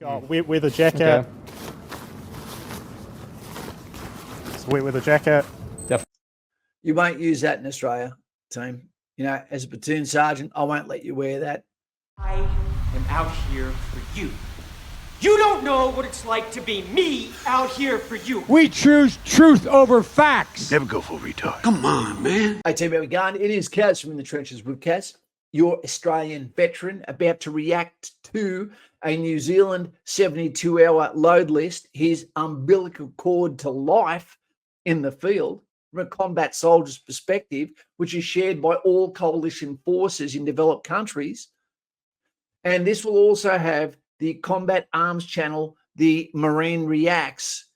Got wet weather jacket. Okay. It's wet weather jacket. You won't use that in Australia, team. You know, as a platoon sergeant, I won't let you wear that. I am out here for you. You don't know what it's like to be me out here for you. We choose truth over facts. Never go full retard. Come on, man. Hey, team, how we going? It is Kaz from In the Trenches with Kaz, your Australian veteran about to react to a New Zealand 72-hour load list, his umbilical cord to life in the field from a combat soldier's perspective, which is shared by all coalition forces in developed countries. And this will also have the combat arms channel, the Marine Reacts,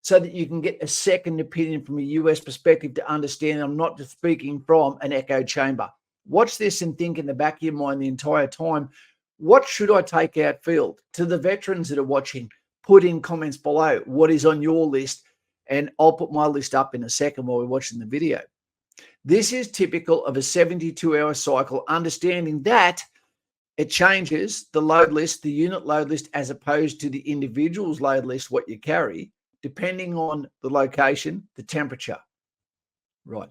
so that you can get a second opinion from a US perspective to understand I'm not just speaking from an echo chamber. Watch this and think in the back of your mind the entire time, what should I take outfield? To the veterans that are watching, put in comments below what is on your list, and I'll put my list up in a second while we're watching the video. This is typical of a 72-hour cycle, understanding that it changes the load list, the unit load list, as opposed to the individual's load list, what you carry, depending on the location, the temperature. Right.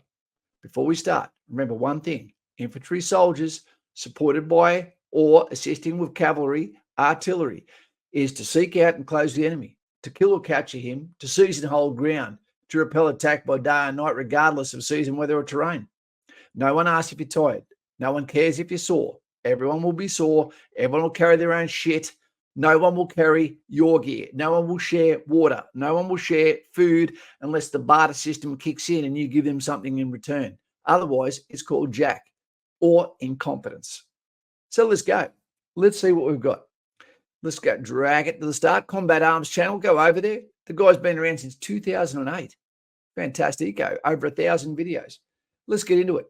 Before we start, remember one thing. Infantry soldiers supported by or assisting with cavalry, artillery, is to seek out and close the enemy, to kill or capture him, to seize and hold ground, to repel attack by day and night, regardless of season, weather, or terrain. No one asks if you're tired. No one cares if you're sore. Everyone will be sore. Everyone will carry their own shit. No one will carry your gear. No one will share water. No one will share food unless the barter system kicks in and you give them something in return. Otherwise, it's called jack or incompetence. So let's go. Let's see what we've got. Let's go. Drag it to the start. Combat Arms channel. Go over there. The guy's been around since 2008. Fantastic. Go. Over 1,000 videos. Let's get into it.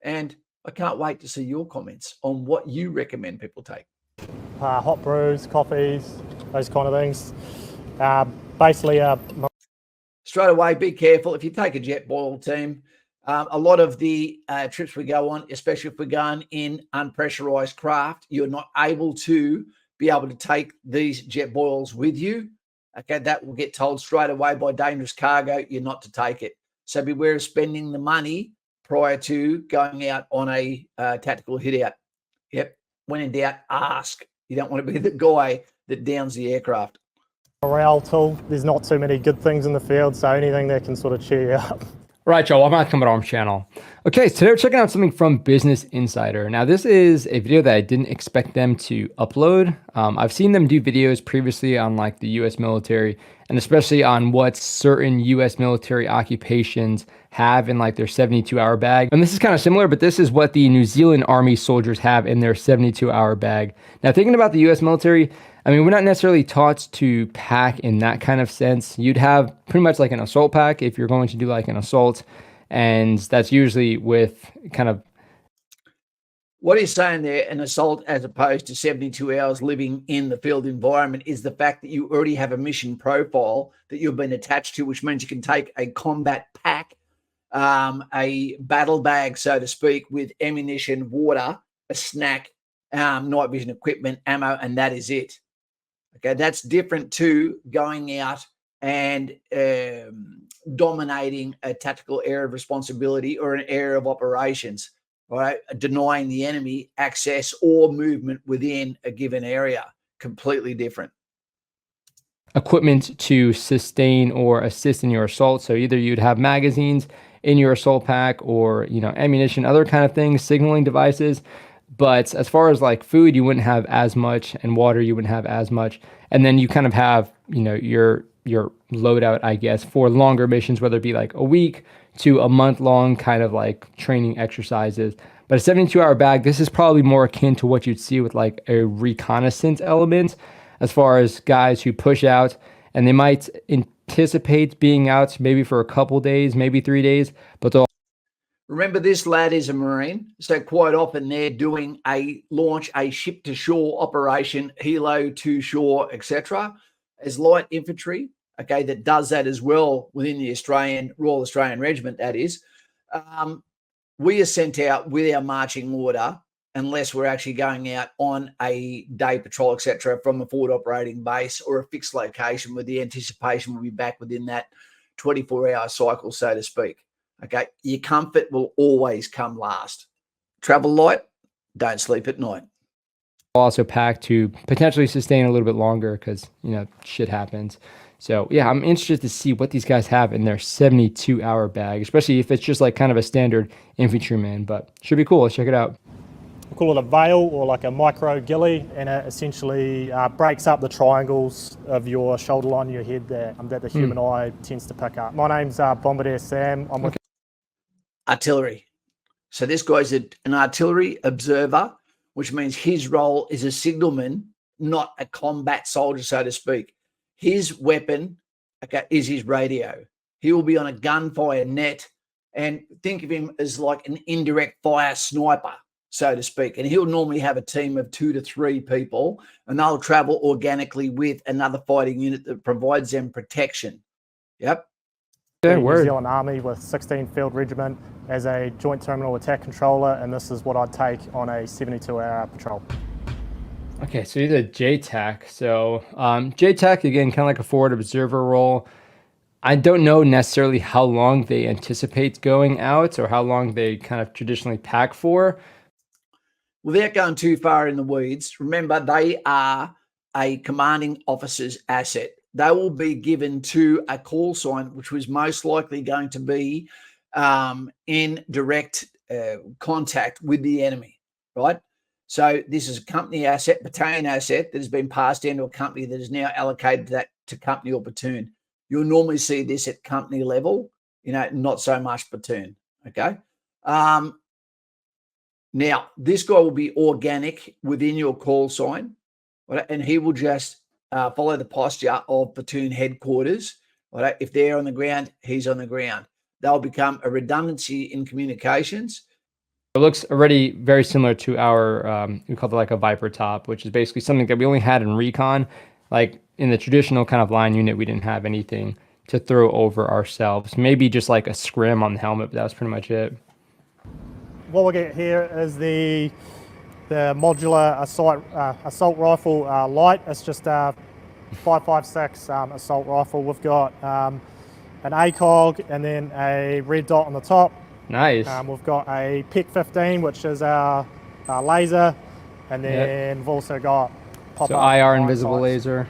And I can't wait to see your comments on what you recommend people take. Hot brews, coffees, those kind of things. Basically, Straight away, be careful. If you take a jet boil team, a lot of the trips we go on, especially if we're going in unpressurized craft, you're not able to take these jet boils with you. Okay, that will get told straight away by dangerous cargo, you're not to take it. So beware of spending the money prior to going out on a tactical hit out. Yep. When in doubt, ask. You don't want to be the guy that downs the aircraft. morale tool. There's not too many good things in the field, so anything that can sort of cheer you up. Right, y'all, welcome back to Combat Arms channel. Okay, so today we're checking out something from Business Insider. Now, this is a video that I didn't expect them to upload. I've seen them do videos previously on like the US military, and especially on what certain US military occupations have in like their 72-hour bag. And this is kind of similar, but this is what the New Zealand Army soldiers have in their 72-hour bag. Now, thinking about the US military, I mean, we're not necessarily taught to pack in that kind of sense. You'd have pretty much like an assault pack if you're going to do like an assault. And that's usually with kind of... What he's saying there, an assault as opposed to 72 hours living in the field environment, is the fact that you already have a mission profile that you've been attached to, which means you can take a combat pack, a battle bag, so to speak, with ammunition, water, a snack, night vision equipment, ammo, and that is it. Okay, that's different to going out and dominating a tactical area of responsibility or an area of operations, right? Denying the enemy access or movement within a given area. Completely different. Equipment to sustain or assist in your assault. So either you'd have magazines in your assault pack or, you know, ammunition, other kind of things, signaling devices. But as far as like food, you wouldn't have as much, and water, you wouldn't have as much. And then you kind of have, you know, your loadout, I guess, for longer missions, whether it be like a week to a month long kind of like training exercises. But a 72-hour bag, this is probably more akin to what you'd see with like a reconnaissance element, as far as guys who push out and they might anticipate being out maybe for a couple days, maybe 3 days, but they'll... Remember, this lad is a Marine, so quite often they're doing a ship-to-shore operation, helo to shore, etc. As light infantry, okay, that does that as well within the Royal Australian Regiment, that is. We are sent out with our marching order unless we're actually going out on a day patrol, etc., from a forward operating base or a fixed location with the anticipation we'll be back within that 24-hour cycle, so to speak. Okay, your comfort will always come last. Travel light, don't sleep at night. Also pack to potentially sustain a little bit longer because, you know, shit happens. So yeah, I'm interested to see what these guys have in their 72-hour bag, especially if it's just like kind of a standard infantryman, but should be cool. Let's check it out. We call it a veil or like a micro ghillie, and it essentially breaks up the triangles of your shoulder line, your head there, that the human eye tends to pick up. My name's Bombardier Sam. I'm with Artillery. So this guy's an artillery observer, which means his role is a signalman, not a combat soldier, so to speak. His weapon, okay, is his radio. He will be on a gunfire net, and think of him as like an indirect fire sniper, so to speak. And he'll normally have a team of 2 to 3 people, and they'll travel organically with another fighting unit that provides them protection. Yep. the New Zealand Army with 16th Field Regiment as a Joint Terminal Attack Controller, and this is what I'd take on a 72-hour patrol. Okay, so he's a JTAC. So JTAC, again, kind of like a forward observer role. I don't know necessarily how long they anticipate going out or how long they kind of traditionally pack for. Without going too far in the weeds, remember they are a commanding officer's asset. They will be given to a call sign, which was most likely going to be in direct contact with the enemy, right? So this is a company asset, battalion asset that has been passed down to a company that is now allocated that to company or platoon. You'll normally see this at company level, you know, not so much platoon, okay? Now, this guy will be organic within your call sign, right? And he will just follow the posture of platoon headquarters. Right? If they're on the ground, he's on the ground. They'll become a redundancy in communications. It looks already very similar to our, we call it like a Viper top, which is basically something that we only had in recon. Like in the traditional kind of line unit, we didn't have anything to throw over ourselves. Maybe just like a scrim on the helmet, but that was pretty much it. What we'll get here is the modular assault rifle light. It's just a 5.56 assault rifle. We've got an ACOG and then a red dot on the top. Nice. We've got a PEC 15, which is our laser, and then we've also got pop-up IR invisible sights. laser.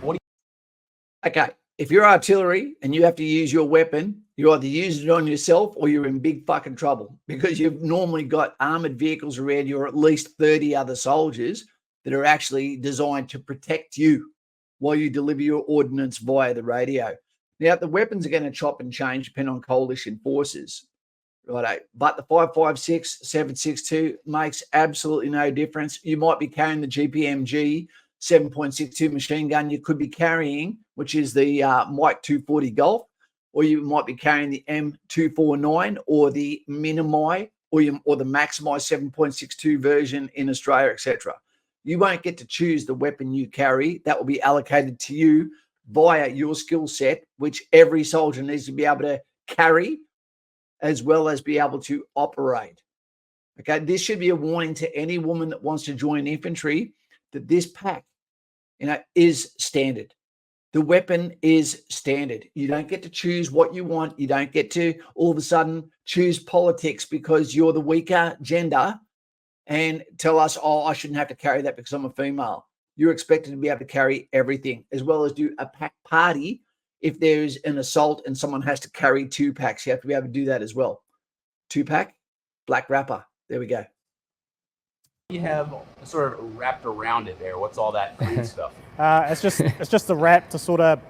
Okay, if you're artillery and you have to use your weapon, you either use it on yourself or you're in big fucking trouble, because you've normally got armored vehicles around you, or at least 30 other soldiers that are actually designed to protect you while you deliver your ordnance via the radio. Now, the weapons are going to chop and change depending on coalition forces, right? But the 5.56, 7.62 makes absolutely no difference. You might be carrying the GPMG 7.62 machine gun you could be carrying, which is the Mike 240 Golf, or you might be carrying the M249 or the Minimi or the Maximi 7.62 version in Australia, etc. You won't get to choose the weapon you carry. That will be allocated to you via your skill set, which every soldier needs to be able to carry as well as be able to operate. Okay, this should be a warning to any woman that wants to join infantry that this pack, you know, is standard. The weapon is standard. You don't get to choose what you want. You don't get to all of a sudden choose politics because you're the weaker gender and tell us, oh, I shouldn't have to carry that because I'm a female. You're expected to be able to carry everything, as well as do a pack party. If there's an assault and someone has to carry 2 packs, you have to be able to do that as well. 2-pack, black wrapper. There we go. You have sort of wrapped around it there. What's all that green stuff? It's just the wrap to sort of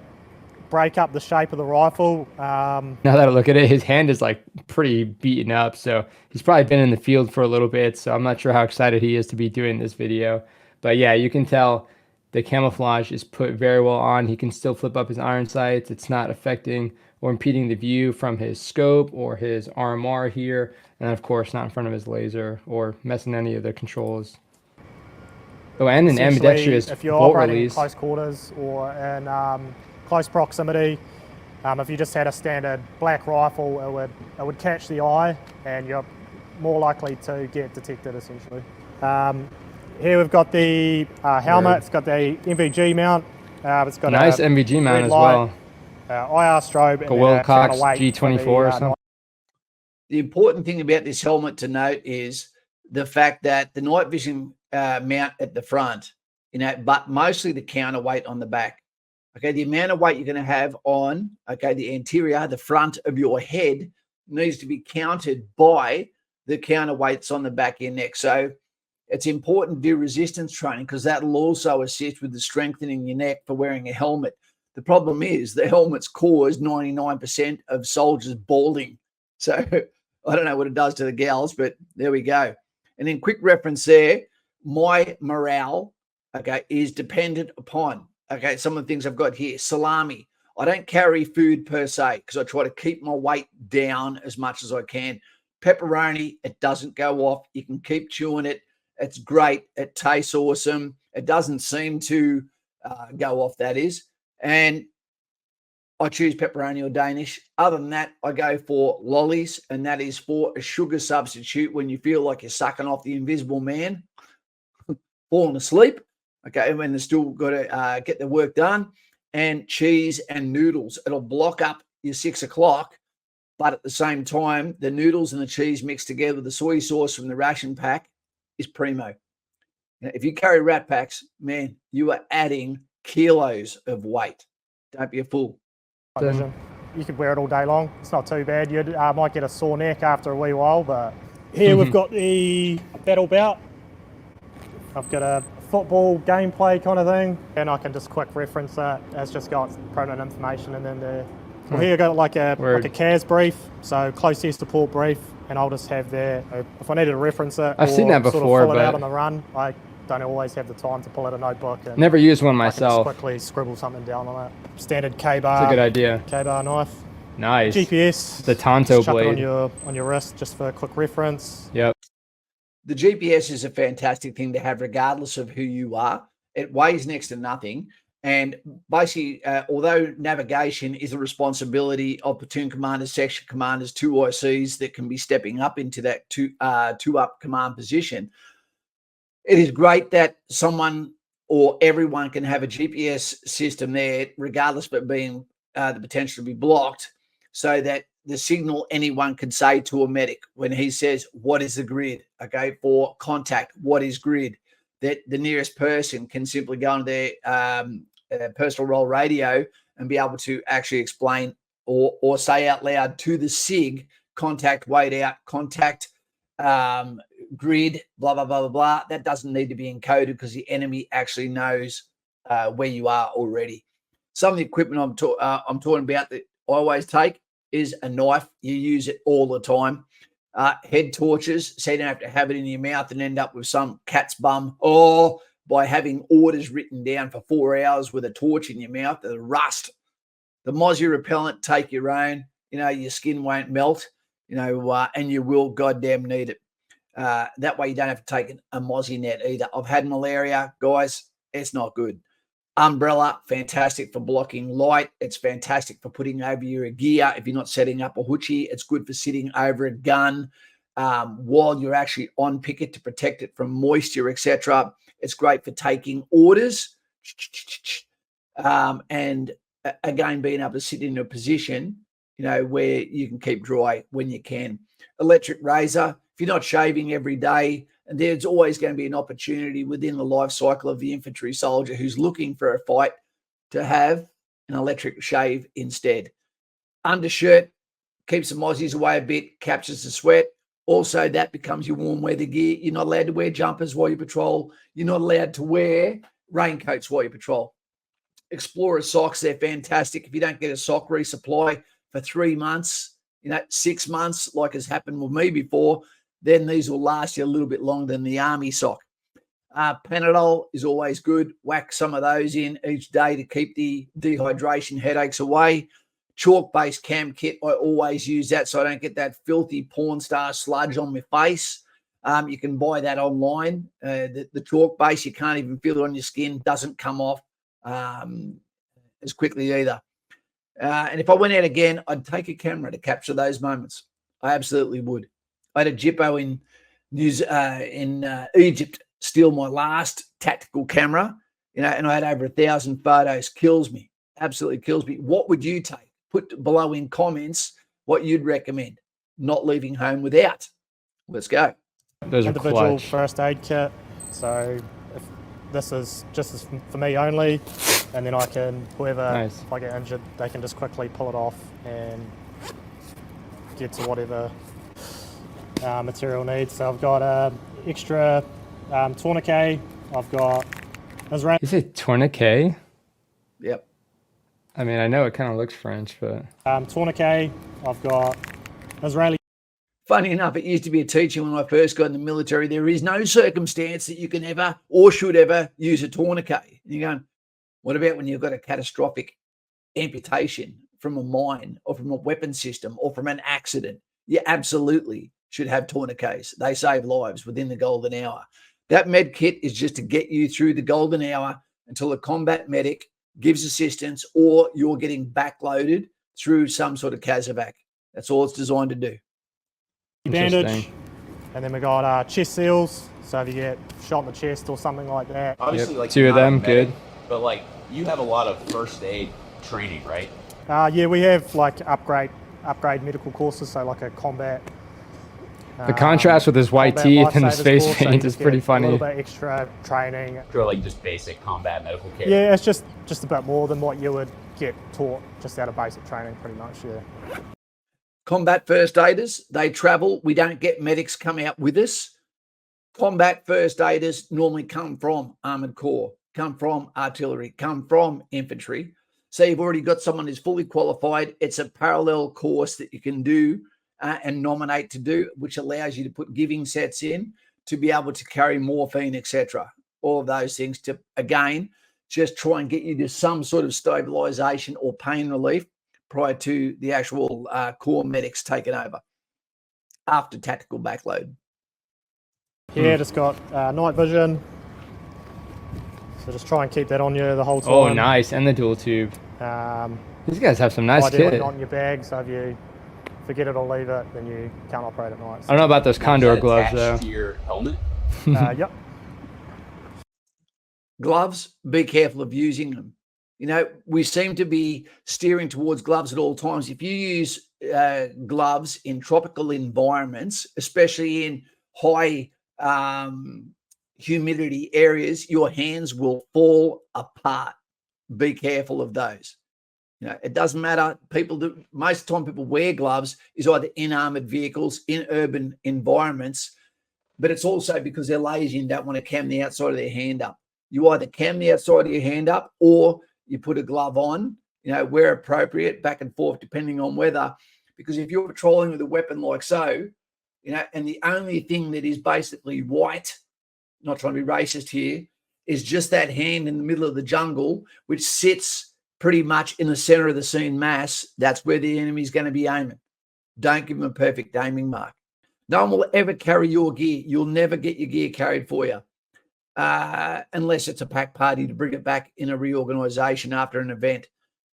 break up the shape of the rifle. Now that I look at it, his hand is like pretty beaten up. So he's probably been in the field for a little bit. So I'm not sure how excited he is to be doing this video. But yeah, you can tell the camouflage is put very well on. He can still flip up his iron sights. It's not affecting or impeding the view from his scope or his RMR here. And of course, not in front of his laser or messing any of the controls. Oh, and an ambidextrous if you're bolt operating release. in close quarters or in close proximity, if you just had a standard black rifle, it would catch the eye and you're more likely to get detected, essentially. Here we've got the helmet. It's got the MVG mount. It's got Nice a MVG mount red as light, well. IR strobe, and A then Wilcox counterweight for G24 or the, something. The important thing about this helmet to note is the fact that the night vision mount at the front, but mostly the counterweight on the back. Okay, the amount of weight you're going to have on, the anterior, the front of your head needs to be counted by the counterweights on the back of your neck. So it's important to do resistance training because that will also assist with the strengthening your neck for wearing a helmet. The problem is the helmets cause 99% of soldiers balding. So I don't know what it does to the gals, but there we go. And then quick reference there, my morale, is dependent upon, some of the things I've got here. Salami. I don't carry food per se because I try to keep my weight down as much as I can. Pepperoni, it doesn't go off. You can keep chewing it. It's great. It tastes awesome. It doesn't seem to go off, that is. And I choose pepperoni or Danish. Other than that, I go for lollies, and that is for a sugar substitute when you feel like you're sucking off the invisible man, falling asleep, and when they're still got to get the work done, and cheese and noodles. It'll block up your 6 o'clock, but at the same time, the noodles and the cheese mixed together with the soy sauce from the ration pack is primo. If you carry rat packs, man, you are adding kilos of weight. Don't be a fool. vision. You could wear it all day long. It's not too bad. You might get a sore neck after a wee while, but here we've got the battle belt. I've got a football gameplay kind of thing, and I can just quick reference that. It's just got pertinent information, and then well, here I've got like a CAS brief, so close air support brief, and I'll just have there, if I needed to reference it, I've seen that before, sort of fill it out but on the run, I don't always have the time to pull out a notebook. And never used one I can just myself. quickly scribble something down on it. Standard K-bar. It's a good idea. K-bar knife. Nice. GPS. The Tonto just chuck blade. it on your wrist just for a quick reference. Yep. The GPS is a fantastic thing to have regardless of who you are. It weighs next to nothing. And basically, although navigation is a responsibility of platoon commanders, section commanders, 2 ICs that can be stepping up into that two up command position, it is great that someone or everyone can have a GPS system there, regardless of it being the potential to be blocked, so that the signal anyone can say to a medic when he says, what is the grid? For contact, what is grid? That the nearest person can simply go on their personal roll radio and be able to actually explain or say out loud to the SIG, contact, wait out, contact, grid, blah, blah, blah, blah, blah. That doesn't need to be encoded because the enemy actually knows where you are already. Some of the equipment I'm talking about that I always take is a knife. You use it all the time. Head torches, so you don't have to have it in your mouth and end up with some cat's bum, or by having orders written down for 4 hours with a torch in your mouth, the rust. The mozzie repellent, take your own. Your skin won't melt, and you will goddamn need it. That way you don't have to take a mozzie net either. I've had malaria, guys. It's not good. Umbrella, fantastic for blocking light. It's fantastic for putting over your gear. If you're not setting up a hoochie, it's good for sitting over a gun while you're actually on picket to protect it from moisture, etc. It's great for taking orders. And again, being able to sit in a position, where you can keep dry when you can. Electric razor, if you're not shaving every day, and there's always going to be an opportunity within the life cycle of the infantry soldier who's looking for a fight to have an electric shave instead. Undershirt keeps the mozzies away a bit, captures the sweat. Also, that becomes your warm weather gear. You're not allowed to wear jumpers while you patrol. You're not allowed to wear raincoats while you patrol. Explorer socks, they're fantastic. If you don't get a sock resupply for 3 months, 6 months, like has happened with me before, then these will last you a little bit longer than the army sock. Panadol is always good. Whack some of those in each day to keep the dehydration headaches away. Chalk-based cam kit, I always use that so I don't get that filthy porn star sludge on my face. You can buy that online. The chalk base, you can't even feel it on your skin, doesn't come off as quickly either. And if I went out again, I'd take a camera to capture those moments. I absolutely would. I had a Jippo in Egypt steal my last tactical camera, and I had over 1,000 photos. Kills me, absolutely kills me. What would you take? Put below in comments what you'd recommend. Not leaving home without. Let's go. Those are Individual clutch. first aid kit. So if this is just for me only, and then I can, whoever, Nice. if I get injured, they can just quickly pull it off and get to whatever material needs. So I've got extra tourniquet. I've got Israeli You say tourniquet? Yep. I mean, I know it kind of looks French, but tourniquet. I've got Israeli. Funny enough, it used to be a teaching when I first got in the military. There is no circumstance that you can ever or should ever use a tourniquet. And you're going, what about when you've got a catastrophic amputation from a mine or from a weapon system or from an accident? You absolutely should have tourniquets. They save lives within the golden hour. That med kit is just to get you through the golden hour until a combat medic gives assistance or you're getting backloaded through some sort of casevac. That's all it's designed to do. Bandage, Interesting. and then we got chest seals. So if you get shot in the chest or something like that, Obviously, Yep. like 2 of you're not a them, medic, good. But like you have a lot of first aid training, right? yeah, we have like upgrade medical courses. So like a combat. the contrast with his white combat teeth and his lifesavers face course, so you paint is just pretty get funny. A little bit extra training. Or like just basic combat medical care. Yeah, it's just a bit more than what you would get taught just out of basic training, pretty much. Yeah. Combat first aiders, they travel. We don't get medics come out with us. Combat first aiders normally come from Armoured Corps, come from artillery, come from infantry. So you've already got someone who's fully qualified. It's a parallel course that you can do and nominate to do, which allows you to put giving sets in to be able to carry morphine, etc. All of those things to, again, just try and get you to some sort of stabilization or pain relief prior to the actual Corps medics taking over after tactical backload. Yeah, just got night vision. So just try and keep that on you the whole time. Oh, nice. And the dual tube. These guys have some nice Ideally kit. not in your bag, so if you forget it or leave it, then you can't operate at night. I don't know about those Is condor that gloves, attached though. to your helmet? Yep. Gloves, be careful of using them. You know, we seem to be steering towards gloves at all times. If you use gloves in tropical environments, especially in high humidity areas, your hands will fall apart. Be careful of those. You know, it doesn't matter. People do, most of the time people wear gloves is either in armored vehicles, in urban environments, but it's also because they're lazy and don't want to cam the outside of their hand up. You either cam the outside of your hand up or you put a glove on, you know, where appropriate, back and forth, depending on weather. Because if you're patrolling with a weapon like so, you know, and the only thing that is basically white, not trying to be racist here, is just that hand in the middle of the jungle, which sits pretty much in the center of the scene mass, that's where the enemy's going to be aiming. Don't give them a perfect aiming mark. No one will ever carry your gear. You'll never get your gear carried for you. Unless it's a pack party to bring it back in a reorganization after an event.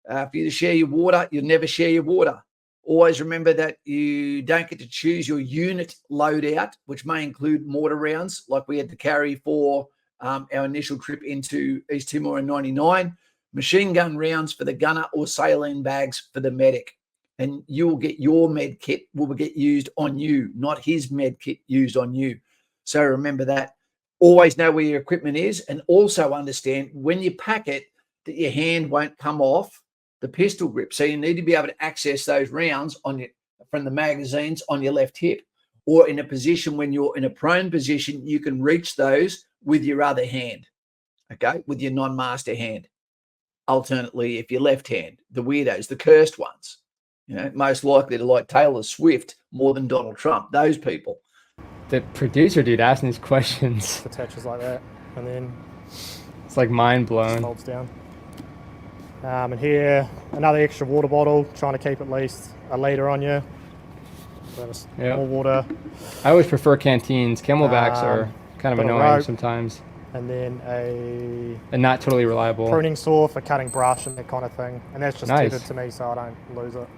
For you to share your water, you'll never share your water. Always remember that you don't get to choose your unit loadout, which may include mortar rounds, like we had to carry for our initial trip into East Timor in 99, machine gun rounds for the gunner or saline bags for the medic. And you will get your med kit will get used on you, not his med kit used on you. So remember that. Always know where your equipment is, and also understand when you pack it that your hand won't come off the pistol grip. So you need to be able to access those rounds on your, from the magazines on your left hip, or in a position when you're in a prone position, you can reach those with your other hand, okay, with your non-master hand. Alternately, if you're left hand, the weirdos, the cursed ones, you know, most likely to like Taylor Swift more than Donald Trump, those people. The producer dude asking these questions. Attaches like that, and then It's like mind blown. folds down. And here, another extra water bottle, trying to keep at least a litre on you. So just Yep. more water. I always prefer canteens. Camelbacks are kind of got a annoying rope. sometimes And then a and not totally reliable. pruning saw for cutting brush and that kind of thing. And that's just Nice. tethered to me so I don't lose it.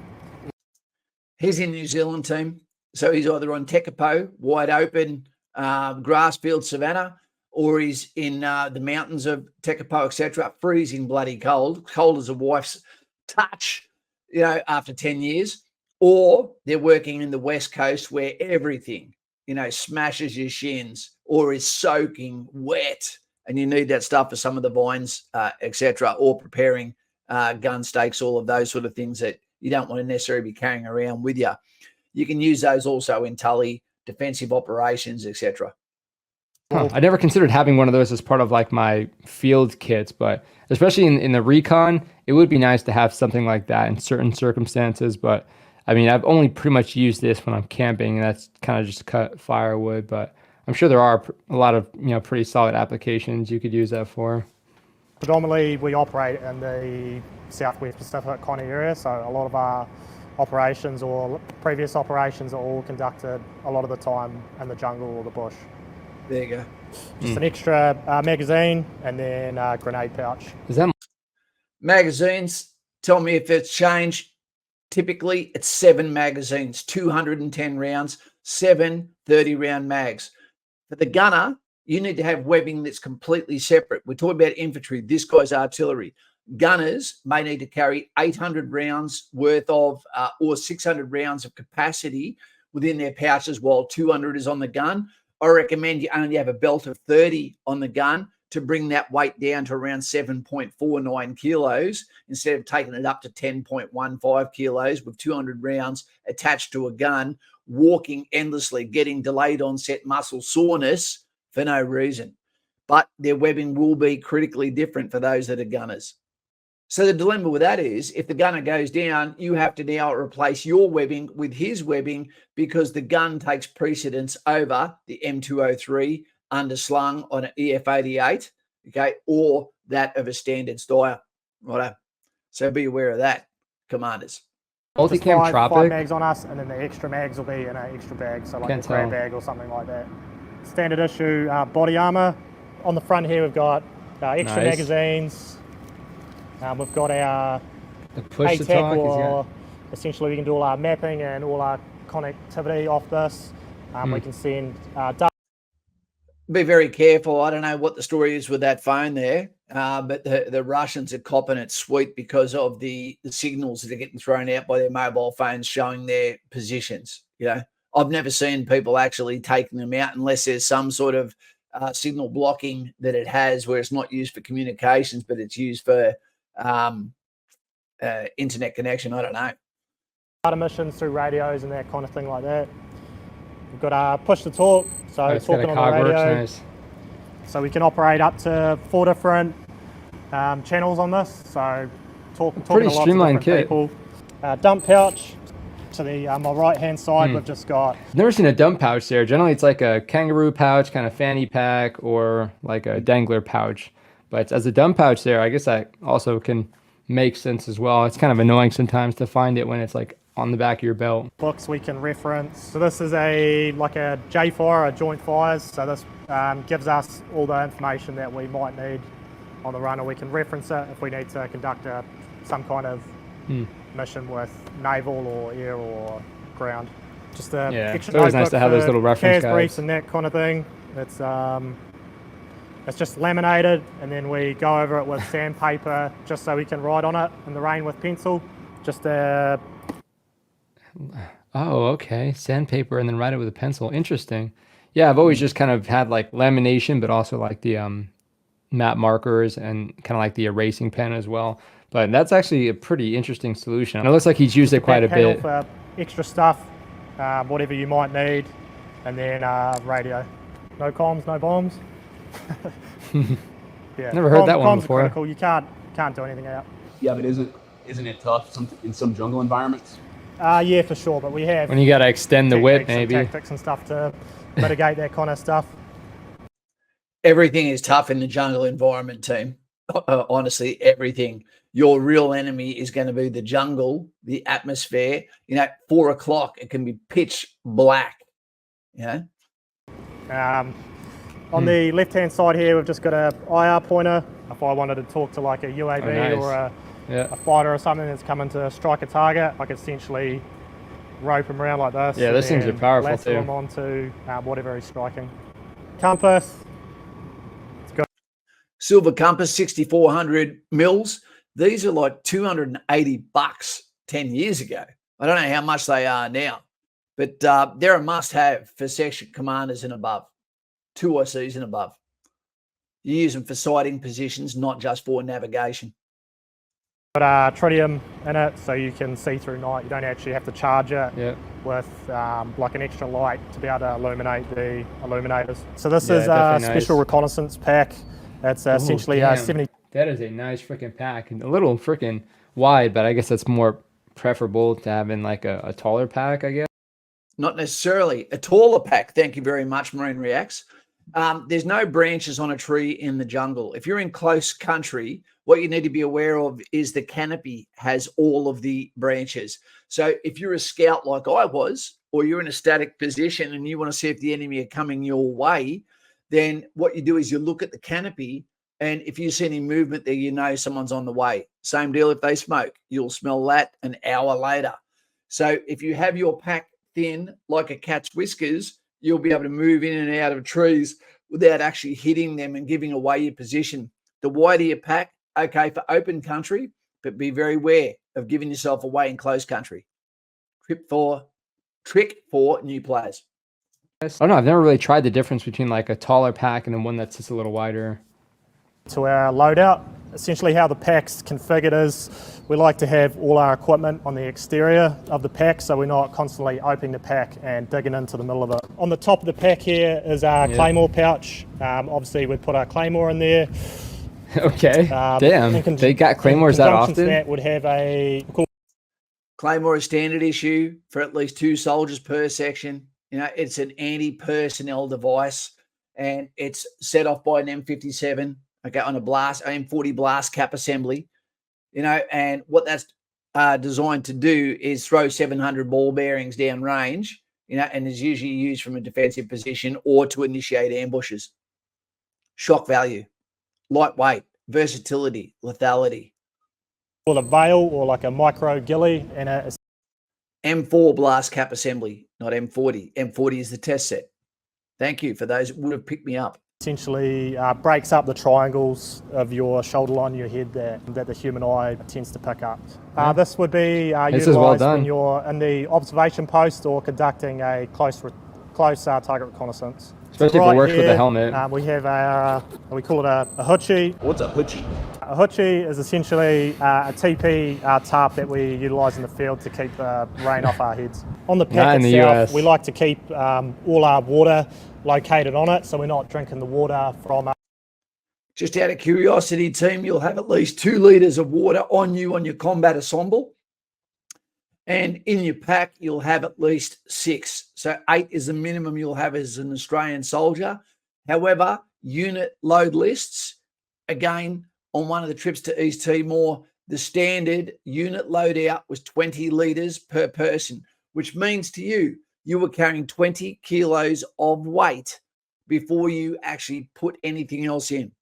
He's in New Zealand team. So he's either on Tekapo, wide open grass field savanna, or he's in the mountains of Tekapo, etc., freezing bloody cold as a wife's touch, after 10 years, or they're working in the West Coast where everything, smashes your shins or is soaking wet, and you need that stuff for some of the vines, etc., or preparing gun stakes, all of those sort of things that you don't want to necessarily be carrying around with you. You can use those also in Tully, defensive operations, etc. I never considered having one of those as part of like my field kits, but especially in the recon, it would be nice to have something like that in certain circumstances. But I mean, I've only pretty much used this when I'm camping, and that's kind of just cut firewood. But I'm sure there are a lot of pretty solid applications you could use that for. Predominantly, we operate in the Southwest Pacific kind of area, so a lot of our operations or previous operations are all conducted a lot of the time in the jungle or the bush. There you go. Just an extra magazine and then a grenade pouch. Is that magazines? Tell me if it's changed. Typically, it's 7 magazines, 210 rounds, 7 30-round mags. For the gunner, you need to have webbing that's completely separate. We're talking about infantry. This guy's artillery. Gunners may need to carry 800 rounds worth of or 600 rounds of capacity within their pouches, while 200 is on the gun. I recommend you only have a belt of 30 on the gun to bring that weight down to around 7.49 kilos instead of taking it up to 10.15 kilos with 200 rounds attached to a gun, walking endlessly, getting delayed onset muscle soreness for no reason. But their webbing will be critically different for those that are gunners. So the dilemma with that is, if the gunner goes down, you have to now replace your webbing with his webbing because the gun takes precedence over the M203 underslung on an EF88, okay, or that of a standard Steyr. Right. So be aware of that, commanders. multicam five Tropic? mags on us, and then the extra mags will be in an extra bag, so like Can't a grab tell. bag or something like that. Standard issue body armor. On the front here, we've got extra Nice. magazines. We've got our The push to ATAC, talk is or essentially we can do all our mapping and all our connectivity off this. We can send Be very careful. I don't know what the story is with that phone there, but the Russians are copping it sweet because of the signals that are getting thrown out by their mobile phones showing their positions. I've never seen people actually taking them out unless there's some sort of signal blocking that it has where it's not used for communications, but it's used for internet connection. I don't know. data missions through radios and that kind of thing like that. We've got push to talk, so It's got talking a on the cog works, radio. nice. So we can operate up to 4 different channels on this. So talking to Pretty lots of streamlined different kit. people. Dump pouch to the my right hand side. We've just got I've never seen a dump pouch there. Generally, it's like a kangaroo pouch, kind of fanny pack, or like a dangler pouch. But as a dump pouch there, I guess that also can make sense as well. It's kind of annoying sometimes to find it when it's like on the back of your belt. books we can reference. So this is like a J-fire, a joint fires. So this gives us all the information that we might need on the run, or we can reference it if we need to conduct some kind of mission with naval or air or ground. Just a Yeah, extra it's always nice notebook to have those for little reference CAS briefs guides. and that kind of thing. It's just laminated, and then we go over it with sandpaper just so we can write on it in the rain with pencil. Just a Oh, okay. Sandpaper and then write it with a pencil. Interesting. Yeah, I've always just kind of had like lamination, but also like the map markers and kind of like the erasing pen as well. But that's actually a pretty interesting solution. And it looks like he's used it quite a back panel bit. for extra stuff, whatever you might need, and then radio. No comms, no bombs. Yeah, Never heard that one comms are before. critical. You can't do anything out. Yeah, but isn't it tough in some jungle environments? Yeah, for sure. But we have When you got to extend the whip, techniques and maybe. tactics and stuff to mitigate that kind of stuff. Everything is tough in the jungle environment, team. Honestly, everything. Your real enemy is going to be the jungle, the atmosphere. 4 o'clock, it can be pitch black. On the left-hand side here, we've just got a IR pointer. If I wanted to talk to like a UAV nice. or Yeah. a fighter or something that's coming to strike a target, I could essentially rope him around like this. Yeah, and those things are then powerful lasso too. him onto whatever he's striking. Compass. Silver Compass, 6,400 mils. These are like $280 10 years ago. I don't know how much they are now, but they're a must-have for section commanders and above, 2ICs and above. You use them for sighting positions, not just for navigation. Got tritium in it, so you can see through night. You don't actually have to charge it with like an extra light to be able to illuminate the illuminators. So this is a special reconnaissance pack. It's essentially a 70. That is a nice freaking pack, and a little freaking wide, but I guess that's more preferable to having like a taller pack, I guess. Not necessarily. A taller pack, thank you very much, Marine Reacts. There's no branches on a tree in the jungle. If you're in close country, what you need to be aware of is the canopy has all of the branches. So if you're a scout like I was, or you're in a static position and you want to see if the enemy are coming your way, then what you do is you look at the canopy, and if you see any movement there, you know someone's on the way. Same deal if they smoke. You'll smell that an hour later. So if you have your pack thin like a cat's whiskers, you'll be able to move in and out of trees without actually hitting them and giving away your position. The wider your pack, okay for open country, but be very wary of giving yourself away in close country. Trick for new players. I don't know. I've never really tried the difference between like a taller pack and then one that's just a little wider. To our loadout, essentially how the pack's configured is we like to have all our equipment on the exterior of the pack, so we're not constantly opening the pack and digging into the middle of it. On the top of the pack here is our claymore pouch. Obviously we'd put our claymore in there. Okay. Damn. They got claymores that often? That would have a Claymore is standard issue for at least 2 soldiers per section. You know, it's an anti-personnel device, and it's set off by an M57, okay, on a M40 blast cap assembly. You know, and what that's designed to do is throw 700 ball bearings down range, you know, and is usually used from a defensive position or to initiate ambushes. Shock value, lightweight, versatility, lethality. Called a veil or like a micro ghillie, and a M4 blast cap assembly, not M40. M40 is the test set. Thank you for those who would have picked me up. essentially breaks up the triangles of your shoulder line, your head that the human eye tends to pick up. This would be utilised when you're in the observation post or conducting a close target reconnaissance. Especially if it works with the helmet. We have we call it a hoochie. What's a hoochie? A hoochie is essentially a TP tarp that we utilise in the field to keep the rain off our heads. On the pack itself, we like to keep all our water located on it, so we're not drinking the water from. Just out of curiosity, team, you'll have at least 2 litres of water on you on your combat ensemble. And in your pack, you'll have at least 6. So 8 is the minimum you'll have as an Australian soldier. However, unit load lists, again, on one of the trips to East Timor, the standard unit loadout was 20 litres per person, which means to you, you were carrying 20 kilos of weight before you actually put anything else in.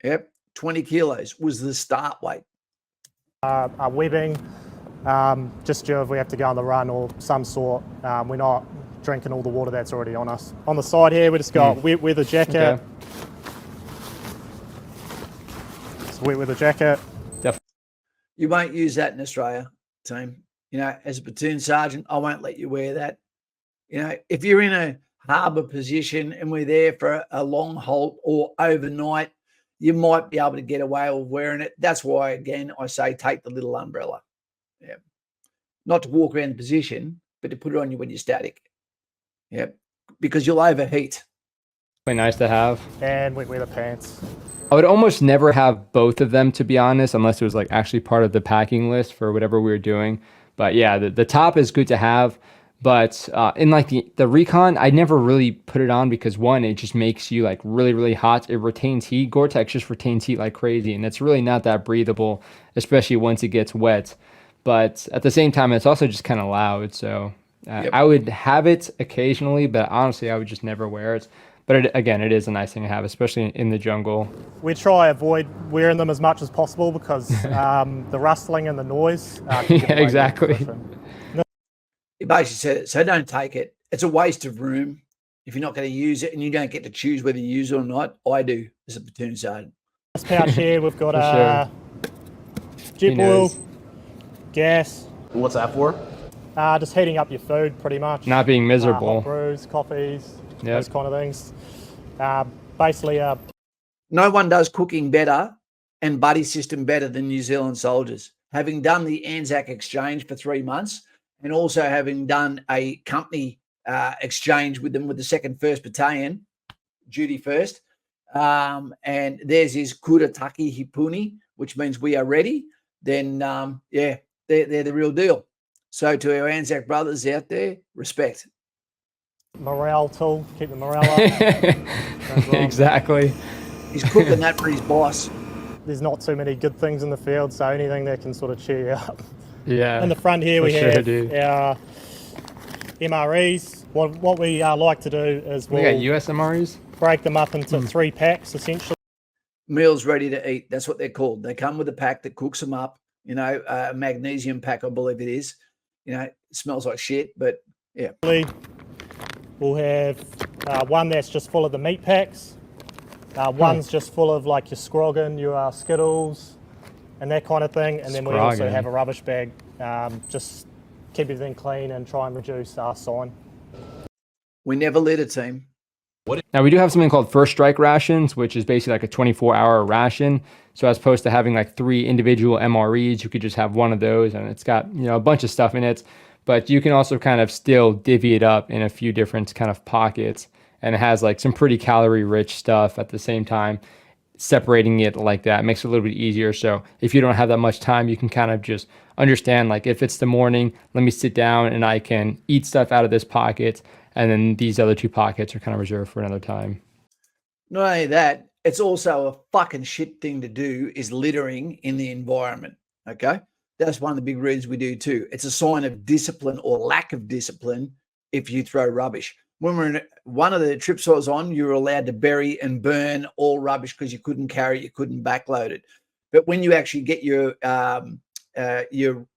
Yep, 20 kilos was the start weight. Our webbing, just if we have to go on the run or some sort, we're not drinking all the water that's already on us. On the side here, we just got wet weather jacket. Okay. It's wet weather jacket. Definitely. You won't use that in Australia, team. You know, as a platoon sergeant, I won't let you wear that. You know, if you're in a harbour position and we're there for a long halt or overnight, you might be able to get away with wearing it. That's why, again, I say take the little umbrella. Yeah. Not to walk around the position, but to put it on you when you're static. Yeah. Because you'll overheat. Quite nice to have. And wet weather pants. I would almost never have both of them, to be honest, unless it was like actually part of the packing list for whatever we were doing. But yeah, the top is good to have. But in like the recon, I never really put it on because one, it just makes you like really, really hot. It retains heat. Gore-Tex just retains heat like crazy. And it's really not that breathable, especially once it gets wet. But at the same time, it's also just kind of loud. So I would have it occasionally, but honestly, I would just never wear it. But again, it is a nice thing to have, especially in the jungle. We try avoid wearing them as much as possible because the rustling and the noise. Exactly. You basically said it, so don't take it. It's a waste of room. If you're not going to use it and you don't get to choose whether you use it or not, I do as a platoon sergeant. This pouch here, we've got For He jet oil, knows. gas, What's that for? just heating up your food pretty much. Not being miserable. Hot brews, coffees, Yep. those kind of things. Basically, No one does cooking better and buddy system better than New Zealand soldiers. Having done the Anzac exchange for 3 months and also having done a company exchange with them with the 2nd 1st Battalion, duty first, and theirs is Kurataki Hipuni, which means we are ready, then, they're the real deal. So to our Anzac brothers out there, respect. morale tool, keep the morale up. Exactly. He's cooking that for his boss. There's not too many good things in the field, so anything that can sort of cheer you up. Yeah. In the front here, we for sure, have dude. our MREs. What we like to do is We got we'll USMREs. break them up into 3 packs, essentially. Meals ready to eat. That's what they're called. They come with a pack that cooks them up. A magnesium pack, I believe it is. It smells like shit, but yeah. We'll have one that's just full of the meat packs. One's just full of like your scroggin, your Skittles, and that kind of thing. And then we also Scroggin. have a rubbish bag. Just keep everything clean and try and reduce our sign. We never led a team. Now we do have something called first strike rations, which is basically like a 24-hour ration. So as opposed to having like 3 individual MREs, you could just have one of those, and it's got a bunch of stuff in it. But you can also kind of still divvy it up in a few different kind of pockets, and it has like some pretty calorie-rich stuff at the same time. Separating it like that makes it a little bit easier. So if you don't have that much time, you can kind of just understand, like, if it's the morning, let me sit down and I can eat stuff out of this pocket, and then these other 2 pockets are kind of reserved for another time. Not only that, it's also a fucking shit thing to do is littering in the environment. Okay. That's one of the big reasons we do too. It's a sign of discipline or lack of discipline if you throw rubbish. When we're in one of the trips I was on, you were allowed to bury and burn all rubbish because you couldn't carry it, you couldn't backload it. But when you actually get your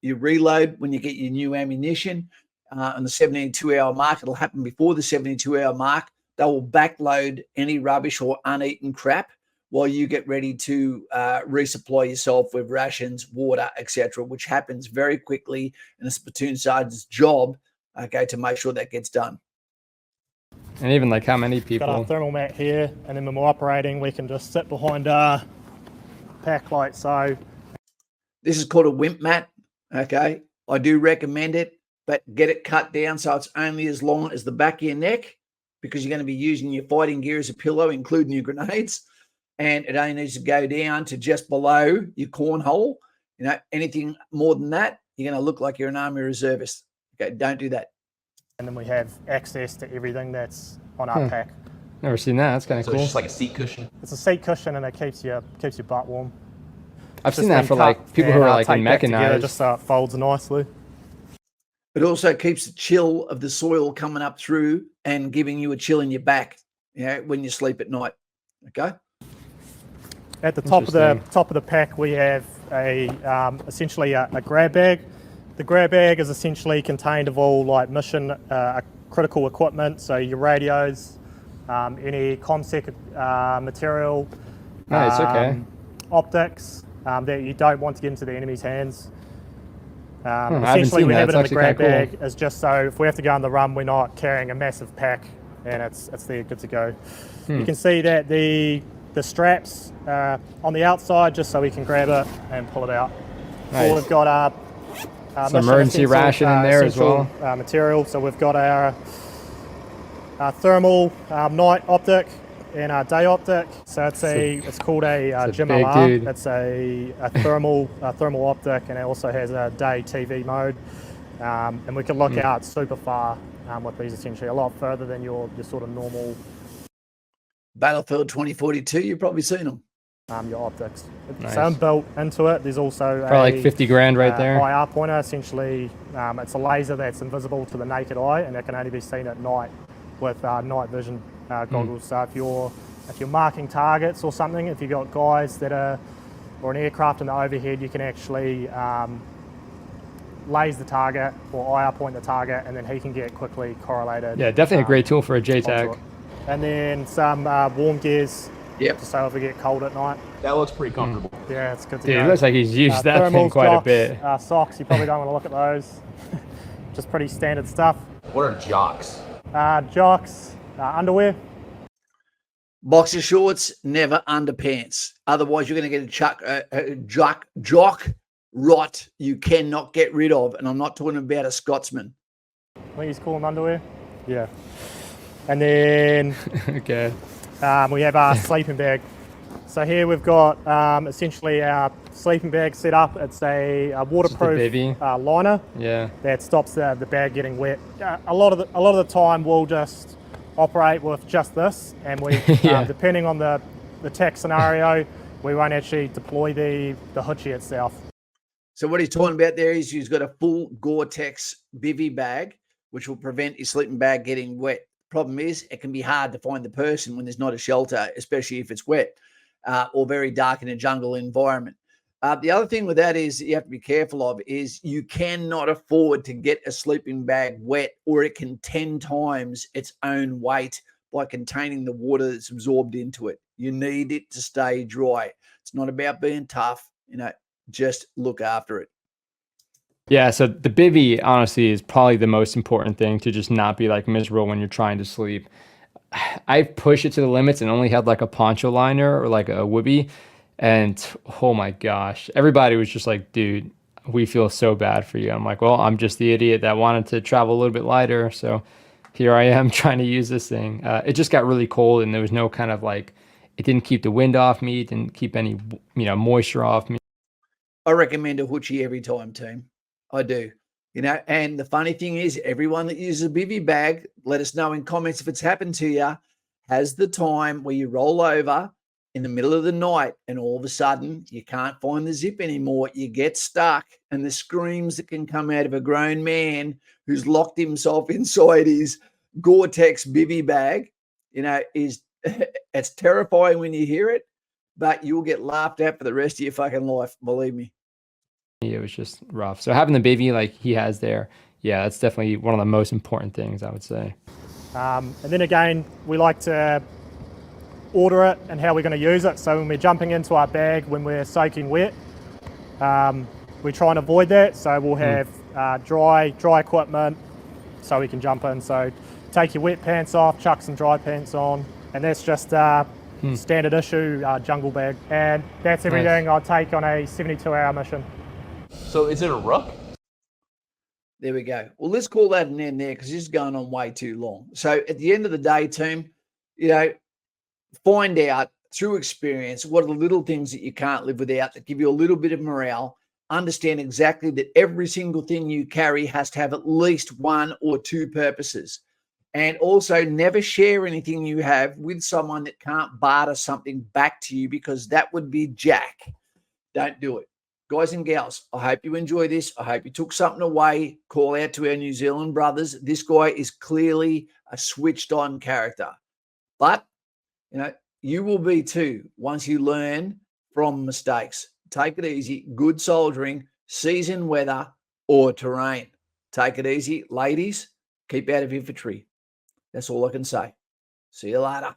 reload, when you get your new ammunition on the 72-hour mark, it'll happen before the 72-hour mark. They will backload any rubbish or uneaten crap while you get ready to resupply yourself with rations, water, etc., which happens very quickly. And it's a platoon sergeant's job, okay, to make sure that gets done. And even like how many Got our people? thermal mat here, and then when we're operating, we can just sit behind a pack like so. This is called a wimp mat, okay? I do recommend it, but get it cut down so it's only as long as the back of your neck, because you're going to be using your fighting gear as a pillow, including your grenades. And it only needs to go down to just below your cornhole. Anything more than that, you're going to look like you're an army reservist. Okay, don't do that. And then we have access to everything that's on our pack. Never seen that. That's kind of So cool. it's just like a seat cushion. It's a seat cushion, and it keeps your butt warm. I've Just seen that been for cut like people who and, are like taped back together mechanized. just so it folds nicely. It also keeps the chill of the soil coming up through and giving you a chill in your back, when you sleep at night. Okay. At the top of Interesting. the pack, we have essentially a grab bag. The grab bag is essentially contained of all like mission critical equipment, so your radios, any ComSec material, Nice, okay. optics that you don't want to get into the enemy's hands. I haven't Essentially, seen we that. have it in It's the actually grab kinda bag is just so if we have to go on the run, we're not carrying a massive pack, and it's there, good to go. You can see that the straps on the outside, just so we can grab it and pull it out. Nice. We've got our Some mission emergency essential, ration in there as essential, well. material. So we've got our thermal night optic and our day optic. So it's called a it's a Jim big LR. dude. It's a thermal optic, and it also has a day TV mode. And we can look out super far with these, essentially a lot further than your sort of normal Battlefield 2042, you've probably seen them. your optics. Nice. So inbuilt into it, there's also Probably like 50 grand right there. IR pointer. Essentially, it's a laser that's invisible to the naked eye, and it can only be seen at night with night vision goggles. So if you're marking targets or something, if you've got guys that are or an aircraft in the overhead, you can actually lays the target or IR point the target, and then he can get quickly correlated. Yeah, definitely a great tool for a JTAG. onto it. And then some warm gears, Yep. just so if we get cold at night. That looks pretty comfortable. Yeah, it's good to Dude, go. it looks like he's used that thing thermals, quite jocks, a bit. Socks, you probably don't want to look at those. Just pretty standard stuff. What are jocks? Jocks, underwear. Boxer shorts, never underpants. Otherwise, you're going to get a jock rot you cannot get rid of. And I'm not talking about a Scotsman. I think he's calling underwear. Yeah. And then Okay. we have our sleeping bag. So here we've got essentially our sleeping bag set up. It's a waterproof bivvy. liner Yeah. that stops the bag getting wet. A lot of the time we'll just operate with just this, and we Yeah. depending on the tech scenario, we won't actually deploy the hoochie itself. So what he's talking about there is he's got a full Gore-Tex bivvy bag, which will prevent your sleeping bag getting wet. Problem is, it can be hard to find the person when there's not a shelter, especially if it's wet or very dark in a jungle environment. The other thing with that is you have to be careful of is you cannot afford to get a sleeping bag wet, or it can 10 times its own weight by containing the water that's absorbed into it. You need it to stay dry. It's not about being tough, just look after it. Yeah, so the bivvy honestly is probably the most important thing to just not be like miserable when you're trying to sleep. I've pushed it to the limits and only had like a poncho liner or like a wibby, and oh my gosh, everybody was just like, dude, we feel so bad for you. I'm like, well, I'm just the idiot that wanted to travel a little bit lighter, so here I am trying to use this thing. It just got really cold, and there was no kind of like, it didn't keep the wind off me, it didn't keep any moisture off me. I recommend a hoochie every time, team. I do. And the funny thing is, everyone that uses a bivvy bag, let us know in comments if it's happened to you, has the time where you roll over in the middle of the night and all of a sudden you can't find the zip anymore. You get stuck, and the screams that can come out of a grown man who's locked himself inside his Gore-Tex bivvy bag, is it's terrifying when you hear it, but you'll get laughed at for the rest of your fucking life. Believe me. It was just rough. So having the bivvy like he has there, yeah, that's definitely one of the most important things, I would say. And then again, we like to order it and how we're going to use it. So when we're jumping into our bag, when we're soaking wet, we try and avoid that. So we'll have dry equipment so we can jump in. So take your wet pants off, chuck some dry pants on, and that's just standard issue jungle bag. And that's everything I'll take on a 72-hour mission. So is it a rook? There we go. Well, let's call that an end there because this is going on way too long. So at the end of the day, team, find out through experience what are the little things that you can't live without that give you a little bit of morale. Understand exactly that every single thing you carry has to have at least one or two purposes. And also never share anything you have with someone that can't barter something back to you, because that would be jack. Don't do it. Guys and gals, I hope you enjoy this. I hope you took something away. Call out to our New Zealand brothers. This guy is clearly a switched on character. But, you will be too once you learn from mistakes. Take it easy. Good soldiering, season weather, or terrain. Take it easy. Ladies, keep out of infantry. That's all I can say. See you later.